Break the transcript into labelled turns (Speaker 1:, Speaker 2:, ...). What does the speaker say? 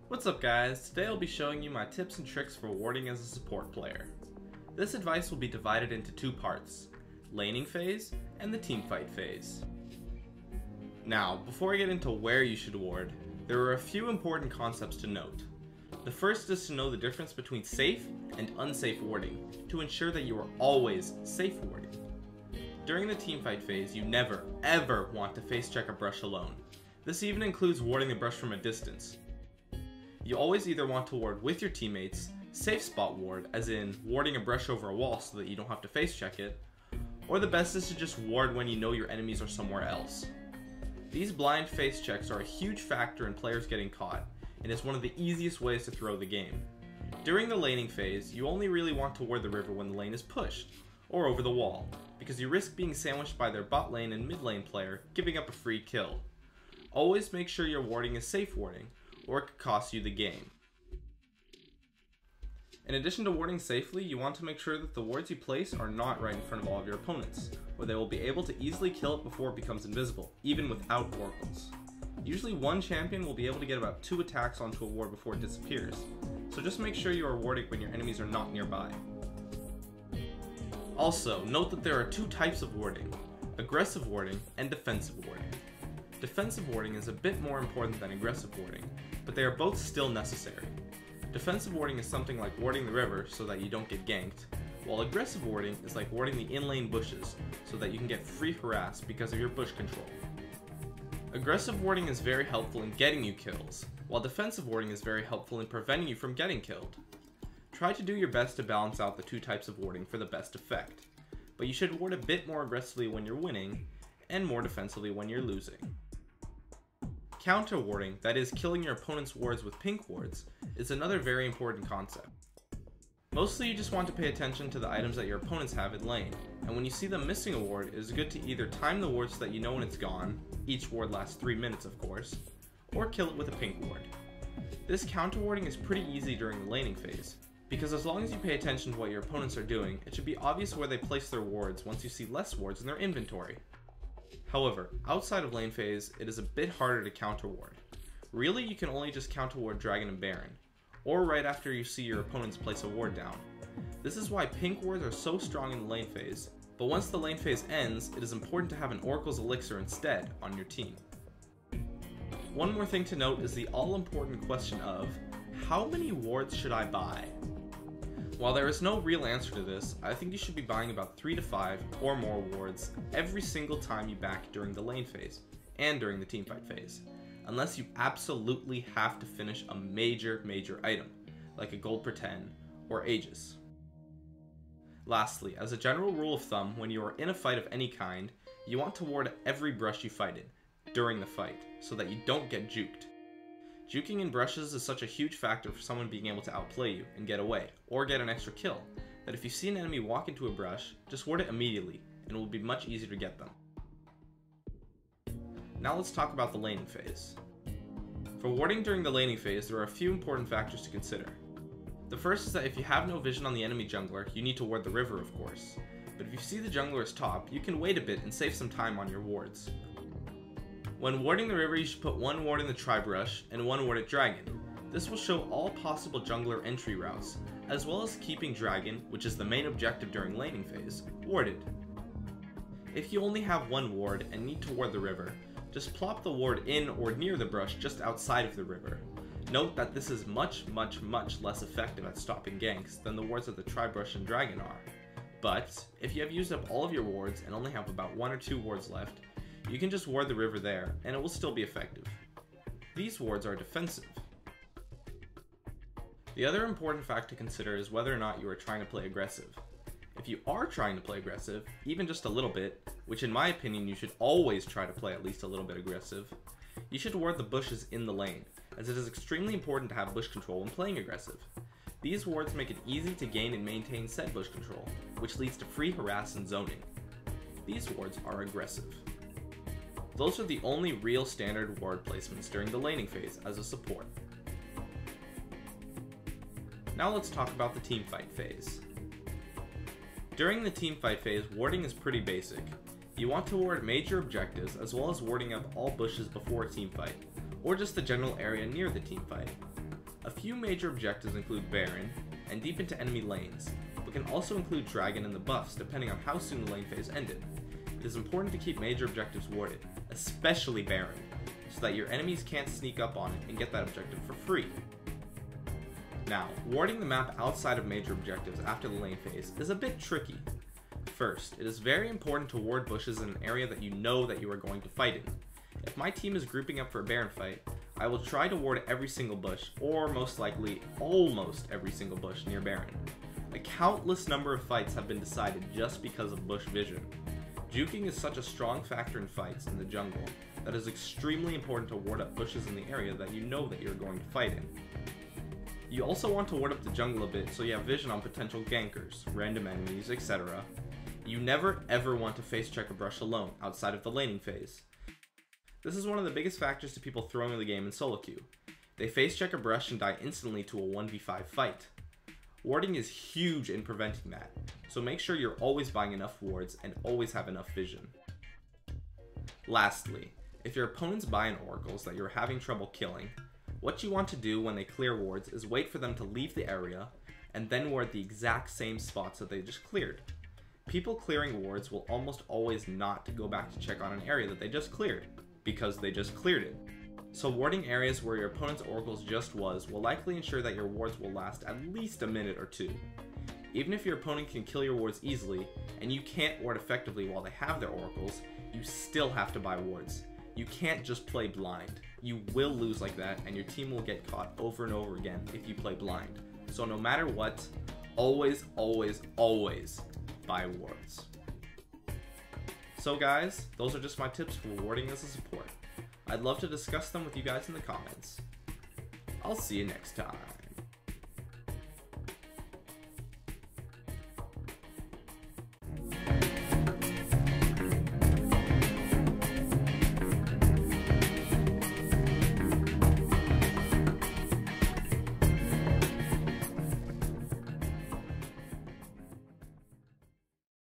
Speaker 1: What's up guys, today I'll be showing you my tips and tricks for warding as a support player. This advice will be divided into two parts, laning phase and the teamfight phase. Now, before I get into where you should ward, there are a few important concepts to note. The first is to know the difference between safe and unsafe warding to ensure that you are always safe warding. During the teamfight phase, you never, ever want to face check a brush alone. This even includes warding the brush from a distance. You always either want to ward with your teammates, safe spot ward, as in warding a brush over a wall so that you don't have to face check it, or the best is to just ward when you know your enemies are somewhere else. These blind face checks are a huge factor in players getting caught, and is one of the easiest ways to throw the game. During the laning phase, you only really want to ward the river when the lane is pushed, or over the wall, because you risk being sandwiched by their bot lane and mid lane player, giving up a free kill. Always make sure your warding is safe warding, or it could cost you the game. In addition to warding safely, you want to make sure that the wards you place are not right in front of all of your opponents, where they will be able to easily kill it before it becomes invisible, even without oracles. Usually one champion will be able to get about 2 attacks onto a ward before it disappears, so just make sure you are warding when your enemies are not nearby. Also, note that there are 2 types of warding, aggressive warding and defensive warding. Defensive warding is a bit more important than aggressive warding, but they are both still necessary. Defensive warding is something like warding the river so that you don't get ganked, while aggressive warding is like warding the in-lane bushes so that you can get free harass because of your bush control. Aggressive warding is very helpful in getting you kills, while defensive warding is very helpful in preventing you from getting killed. Try to do your best to balance out the 2 types of warding for the best effect, but you should ward a bit more aggressively when you're winning, and more defensively when you're losing. Counter warding, that is killing your opponent's wards with pink wards, is another very important concept. Mostly you just want to pay attention to the items that your opponents have in lane, and when you see them missing a ward, it is good to either time the ward so that you know when it's gone, each ward lasts 3 minutes of course, or kill it with a pink ward. This counter warding is pretty easy during the laning phase, because as long as you pay attention to what your opponents are doing, it should be obvious where they place their wards once you see less wards in their inventory. However, outside of lane phase, it is a bit harder to counter ward. Really, you can only just counter ward Dragon and Baron, or right after you see your opponents place a ward down. This is why pink wards are so strong in the lane phase, but once the lane phase ends, it is important to have an Oracle's Elixir instead on your team. One more thing to note is the all-important question of, how many wards should I buy? While there is no real answer to this, I think you should be buying about 3 to 5 or more wards every single time you back during the lane phase, and during the teamfight phase, unless you absolutely have to finish a major item, like a gold per 10 or Aegis. Lastly, as a general rule of thumb, when you are in a fight of any kind, you want to ward every brush you fight in, during the fight, so that you don't get juked. Juking in brushes is such a huge factor for someone being able to outplay you and get away, or get an extra kill, that if you see an enemy walk into a brush, just ward it immediately, and it will be much easier to get them. Now let's talk about the laning phase. For warding during the laning phase, there are a few important factors to consider. The first is that if you have no vision on the enemy jungler, you need to ward the river of course, but if you see the jungler's top, you can wait a bit and save some time on your wards. When warding the river, you should put 1 ward in the tri-brush and 1 ward at Dragon. This will show all possible jungler entry routes, as well as keeping Dragon, which is the main objective during laning phase, warded. If you only have 1 ward and need to ward the river, just plop the ward in or near the brush just outside of the river. Note that this is much less effective at stopping ganks than the wards of the tri-brush and Dragon are. But, if you have used up all of your wards and only have about 1 or 2 wards left, you can just ward the river there, and it will still be effective. These wards are defensive. The other important fact to consider is whether or not you are trying to play aggressive. If you are trying to play aggressive, even just a little bit, which in my opinion you should always try to play at least a little bit aggressive, you should ward the bushes in the lane, as it is extremely important to have bush control when playing aggressive. These wards make it easy to gain and maintain said bush control, which leads to free harass and zoning. These wards are aggressive. Those are the only real standard ward placements during the laning phase as a support. Now let's talk about the teamfight phase. During the teamfight phase, warding is pretty basic. You want to ward major objectives as well as warding up all bushes before a teamfight, or just the general area near the teamfight. A few major objectives include Baron, and deep into enemy lanes, but can also include Dragon and the buffs depending on how soon the lane phase ended. It is important to keep major objectives warded, especially Baron, so that your enemies can't sneak up on it and get that objective for free. Now, warding the map outside of major objectives after the lane phase is a bit tricky. First, it is very important to ward bushes in an area that you know that you are going to fight in. If my team is grouping up for a Baron fight, I will try to ward every single bush, or most likely, almost every single bush near Baron. A countless number of fights have been decided just because of bush vision. Juking is such a strong factor in fights in the jungle that it is extremely important to ward up bushes in the area that you know that you're going to fight in. You also want to ward up the jungle a bit so you have vision on potential gankers, random enemies, etc. You never ever want to face check a brush alone outside of the laning phase. This is one of the biggest factors to people throwing the game in solo queue. They face check a brush and die instantly to a 1v5 fight. Warding is huge in preventing that, so make sure you're always buying enough wards and always have enough vision. Lastly, if your opponents buy in oracles that you're having trouble killing, what you want to do when they clear wards is wait for them to leave the area and then ward the exact same spots that they just cleared. People clearing wards will almost always not go back to check on an area that they just cleared, because they just cleared it. So warding areas where your opponent's oracles just was will likely ensure that your wards will last at least a minute or two. Even if your opponent can kill your wards easily, and you can't ward effectively while they have their oracles, you still have to buy wards. You can't just play blind. You will lose like that, and your team will get caught over and over again if you play blind. So no matter what, always, always, always buy wards. So guys, those are just my tips for warding as a support. I'd love to discuss them with you guys in the comments. I'll see you next time.